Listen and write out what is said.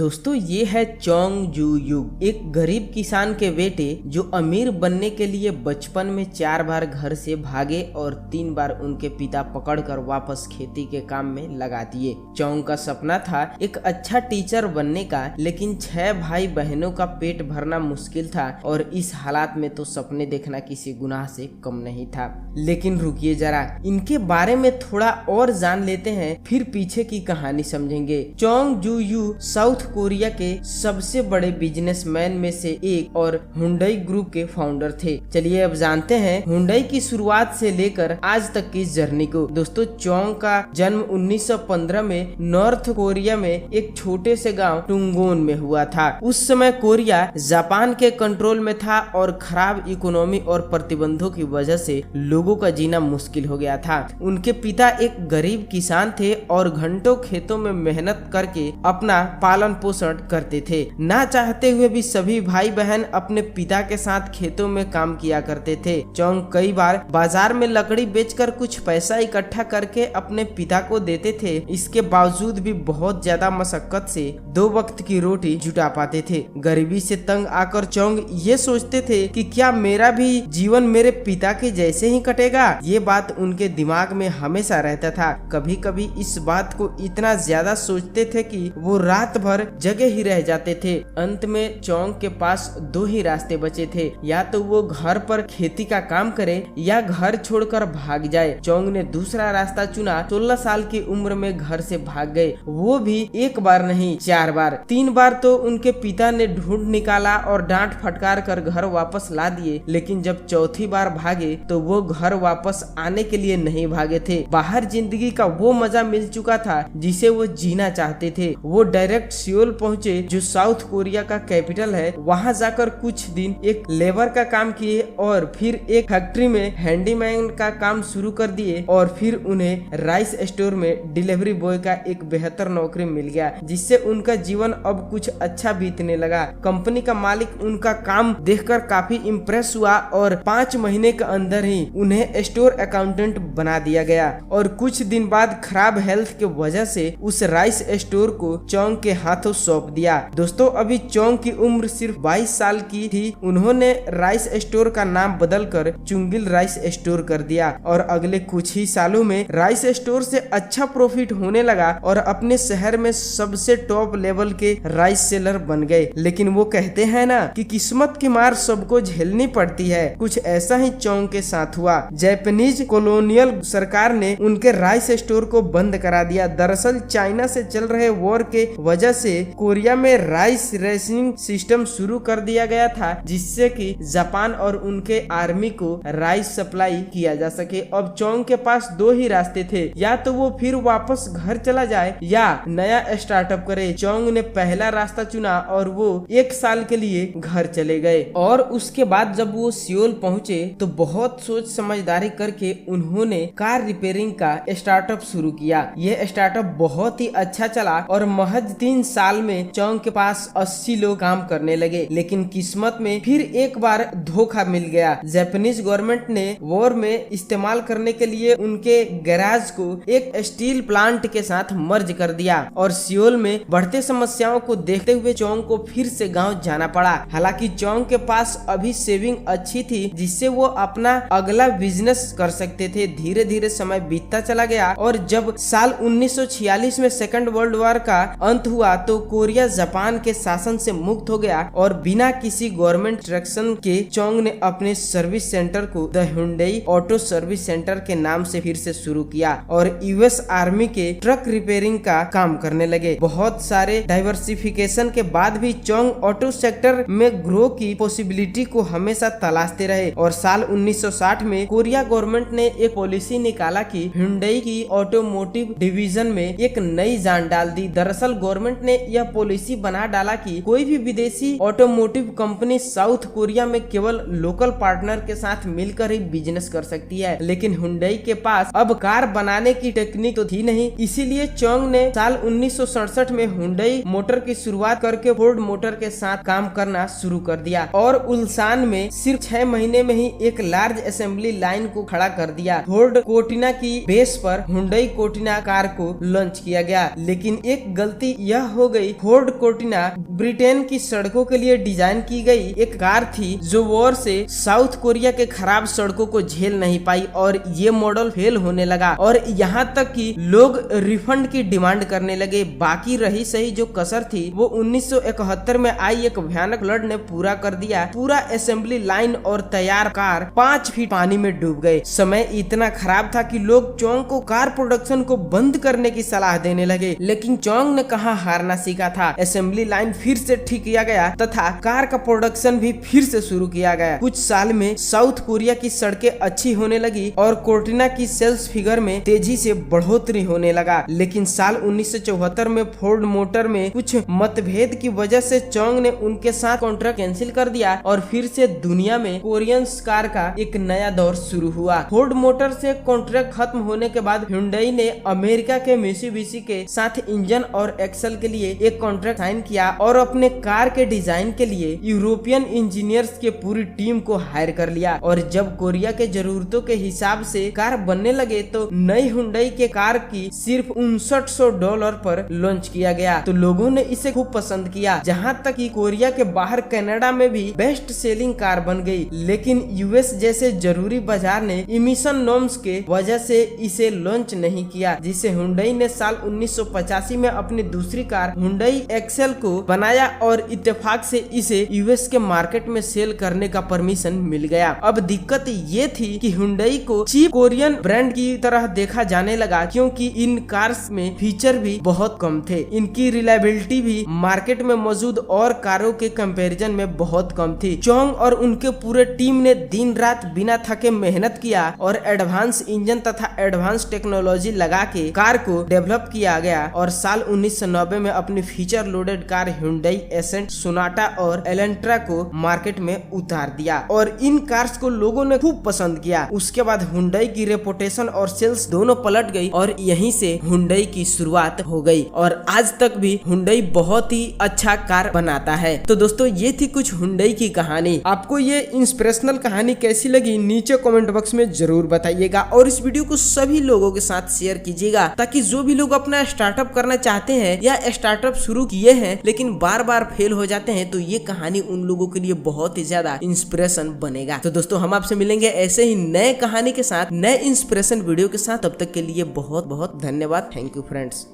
दोस्तों ये है चोंग जू युग, एक गरीब किसान के बेटे जो अमीर बनने के लिए बचपन में 4 बार घर से भागे और 3 बार उनके पिता पकड़कर वापस खेती के काम में लगा दिए। चोंग का सपना था एक अच्छा टीचर बनने का, लेकिन 6 भाई बहनों का पेट भरना मुश्किल था और इस हालात में तो सपने देखना किसी गुनाह से कम नहीं था। लेकिन रुकिए जरा, इनके बारे में थोड़ा और जान लेते हैं, फिर पीछे की कहानी समझेंगे। चोंग जू यू साउथ कोरिया के सबसे बड़े बिजनेसमैन में से एक और हुंडई ग्रुप के फाउंडर थे। चलिए अब जानते हैं हुंडई की शुरुआत से लेकर आज तक की जर्नी को। दोस्तों चोंग का जन्म 1915 में नॉर्थ कोरिया में एक छोटे से गांव टुंगोन में हुआ था। उस समय कोरिया जापान के कंट्रोल में था और खराब इकोनॉमी और प्रतिबंधों की वजह से लोगों का जीना मुश्किल हो गया था। उनके पिता एक गरीब किसान थे और घंटों खेतों में मेहनत करके अपना पालन पोषण करते थे। ना चाहते हुए भी सभी भाई बहन अपने पिता के साथ खेतों में काम किया करते थे। चोंग कई बार बाजार में लकड़ी बेचकर कुछ पैसा इकट्ठा करके अपने पिता को देते थे। इसके बावजूद भी बहुत ज्यादा मशक्कत से 2 वक्त की रोटी जुटा पाते थे। गरीबी से तंग आकर चोंग ये सोचते थे कि क्या मेरा भी जीवन मेरे पिता के जैसे ही कटेगा। ये बात उनके दिमाग में हमेशा रहता था। कभी कभी इस बात को इतना ज्यादा सोचते थे कि वो रात भर जगह ही रह जाते थे। अंत में चोंग के पास 2 ही रास्ते बचे थे, या तो वो घर पर खेती का काम करे या घर छोड़कर भाग जाए। चोंग ने दूसरा रास्ता चुना। 16 साल की उम्र में घर से भाग गए, वो भी 1 बार नहीं 4 बार। 3 बार तो उनके पिता ने ढूंढ निकाला और डांट फटकार कर घर वापस ला दिए, लेकिन जब चौथी बार भागे तो वो घर वापस आने के लिए नहीं भागे थे। बाहर जिंदगी का वो मजा मिल चुका था जिसे वो जीना चाहते थे। वो डायरेक्ट सियोल पहुंचे, जो साउथ कोरिया का कैपिटल है। वहां जाकर कुछ दिन एक लेबर का काम किए और फिर एक फैक्ट्री में हैंडीमैन का काम शुरू कर दिए और फिर उन्हें राइस स्टोर में डिलीवरी बॉय का एक बेहतर नौकरी मिल गया, जिससे उनका जीवन अब कुछ अच्छा बीतने लगा। कंपनी का मालिक उनका काम देखकर काफी इम्प्रेस हुआ और 5 महीने के अंदर ही उन्हें स्टोर अकाउंटेंट बना दिया गया। और कुछ दिन बाद खराब हेल्थ के वजह से उस राइस स्टोर को चोंग के हाथों सौंप दिया। दोस्तों अभी चोंग की उम्र सिर्फ 22 साल की थी। उन्होंने राइस स्टोर का नाम बदलकर चुंगिल राइस स्टोर कर दिया और अगले कुछ ही सालों में राइस स्टोर से अच्छा प्रॉफिट होने लगा और अपने शहर में सबसे टॉप लेवल के राइस सेलर बन गए। लेकिन वो कहते हैं ना कि किस्मत की मार सबको झेलनी पड़ती है, कुछ ऐसा ही चोंग के साथ हुआ। जापानीज कॉलोनियल सरकार ने उनके राइस स्टोर को बंद करा दिया। दरअसल चाइना से चल रहे वॉर के वजह से कोरिया में राइस रेशनिंग सिस्टम शुरू कर दिया गया था, जिससे कि जापान और उनके आर्मी को राइस सप्लाई किया जा सके। अब चोंग के पास 2 ही रास्ते थे, या तो वो फिर वापस घर चला जाए या नया स्टार्टअप करे। चोंग ने पहला रास्ता चुना और वो 1 साल के लिए घर चले गए। और उसके बाद जब वो सियोल पहुंचे तो बहुत सोच समझदारी करके उन्होंने कार रिपेयरिंग का स्टार्टअप शुरू किया। ये स्टार्टअप बहुत ही अच्छा चला और महज 3 साल में चोंग के पास 80 लोग काम करने लगे। लेकिन किस्मत में फिर एक बार धोखा मिल गया। जापानीज गवर्नमेंट ने वॉर में इस्तेमाल करने के लिए उनके गैराज को एक स्टील प्लांट के साथ मर्ज कर दिया और सियोल में बढ़ते समस्याओं को देखते हुए चोंग को फिर से गांव जाना पड़ा। हालांकि चोंग के पास अभी सेविंग अच्छी थी, जिससे वो अपना अगला बिजनेस कर सकते थे। धीरे धीरे समय बीतता चला गया और जब साल 1946 में सेकंड वर्ल्ड वॉर का अंत हुआ तो कोरिया जापान के शासन से मुक्त हो गया और बिना किसी गवर्नमेंट इंस्ट्रक्शन के चोंग ने अपने सर्विस सेंटर को the Hyundai auto service centre के नाम से फिर से शुरू किया और यूएस आर्मी के ट्रक रिपेयरिंग का काम करने लगे। बहुत सारे डाइवर्सिफिकेशन के बाद भी चोंग ऑटो सेक्टर में ग्रो की पॉसिबिलिटी को हमेशा तलाशते रहे और साल 1960 में कोरिया गवर्नमेंट ने एक पॉलिसी निकाला कि हुंडई की ऑटोमोटिव डिवीजन में एक नई जान डाल दी। दरअसल गवर्नमेंट ने यह पॉलिसी बना डाला कि कोई भी विदेशी ऑटोमोटिव कंपनी साउथ कोरिया में केवल लोकल पार्टनर के साथ मिलकर ही बिजनेस कर सकती है। लेकिन हुंडई के पास अब कार बनाने की टेक्निक तो थी नहीं, इसीलिए चोंग ने साल 1967 में हुंडई मोटर की शुरुआत करके फोर्ड मोटर के साथ काम करना शुरू कर दिया और उल्सान में सिर्फ 6 महीने में ही एक लार्ज असेंबली लाइन को खड़ा कर दिया। फोर्ड कोर्टिना की बेस पर हुंडई कोर्टिना कार को लॉन्च किया गया। लेकिन एक गलती यह हो गई। फोर्ड कोर्टिना ब्रिटेन की सड़कों के लिए डिजाइन की गई एक कार थी जो वॉर से साउथ कोरिया के खराब सड़कों को झेल नहीं पाई और ये मॉडल फेल होने लगा और यहाँ तक कि लोग रिफंड की डिमांड करने लगे। बाकी रही सही जो कसर थी वो 1971 में आई एक भयानक फ्लड ने पूरा कर दिया। पूरा असेंबली लाइन और तैयार कार 5 फीट पानी में डूब गए। समय इतना खराब था कि लोग चोंग को कार प्रोडक्शन को बंद करने की सलाह देने लगे, लेकिन चोंग ने कहा हारना सीखा था। असेंबली लाइन फिर से ठीक किया गया तथा कार का प्रोडक्शन भी फिर से शुरू किया गया। कुछ साल में साउथ कोरिया की सड़कें अच्छी होने लगी और कोर्टिना की सेल्स फिगर में तेजी से बढ़ोतरी होने लगा। लेकिन साल 1974 में फोर्ड मोटर में कुछ मतभेद की वजह से चोंग ने उनके साथ कॉन्ट्रैक्ट कैंसिल कर दिया और फिर से दुनिया में कोरियन कार का एक नया दौर शुरू हुआ। फोर्ड मोटर से कॉन्ट्रैक्ट खत्म होने के बाद हुंडई ने अमेरिका के मित्सुबिशी के साथ इंजन और एक्सेल के लिए एक कॉन्ट्रैक्ट साइन किया और अपने कार के डिजाइन के लिए यूरोपियन इंजीनियर्स के पूरी टीम को हायर कर लिया। और जब कोरिया के जरूरतों के हिसाब से कार बनने लगे तो नई हुंडई के कार की सिर्फ $6900 पर लॉन्च किया गया। तो लोगों ने इसे खूब पसंद किया, जहां तक कि कोरिया के बाहर कनाडा में भी बेस्ट सेलिंग कार बन गई। लेकिन यूएस जैसे जरूरी बाजार ने इमिशन नॉर्म्स के वजह से इसे लॉन्च नहीं किया, जिसे हुंडई ने साल 1985 में अपनी दूसरी कार हुंडई एक्सेल को बनाया और इत्तेफाक से इसे यूएस के मार्केट में सेल करने का परमिशन मिल गया। अब दिक्कत ये थी कि हुंडई को चीप कोरियन ब्रांड की तरह देखा जाने लगा, क्योंकि इन कार्स में फीचर भी बहुत कम थे। इनकी रिलायबिलिटी भी मार्केट में मौजूद और कारों के कंपैरिजन में बहुत कम थी। चोंग और उनके पूरे टीम ने दिन रात बिना थके मेहनत किया और एडवांस इंजन तथा एडवांस टेक्नोलॉजी लगा के कार को डेवलप किया गया और साल 1990 में अपनी feature loaded car Hyundai Accent, Sonata और एलेंट्रा को मार्केट में उतार दिया और इन कार्स को लोगों ने खूब पसंद किया। उसके बाद हुंडई की रेपुटेशन और सेल्स दोनों पलट गई और यहीं से हुंडई की शुरुआत हो गई और आज तक भी हुंडई बहुत ही अच्छा कार बनाता है। तो दोस्तों ये थी कुछ हुंडई की कहानी। आपको ये इंस्पिरेशनल कहानी कैसी लगी नीचे कमेंट बॉक्स में जरूर बताइएगा और इस वीडियो को सभी लोगों के साथ शेयर कीजिएगा, ताकि जो भी लोग अपना स्टार्टअप करना चाहते हैं या स्टार्टअप शुरू किए हैं लेकिन बार बार फेल हो जाते हैं, तो ये कहानी उन लोगों के लिए बहुत ही ज्यादा इंस्पिरेशन बनेगा। तो दोस्तों हम आपसे मिलेंगे ऐसे ही नए कहानी के साथ, नए इंस्पिरेशन वीडियो के साथ। तब तक के लिए बहुत बहुत धन्यवाद। Thank you friends.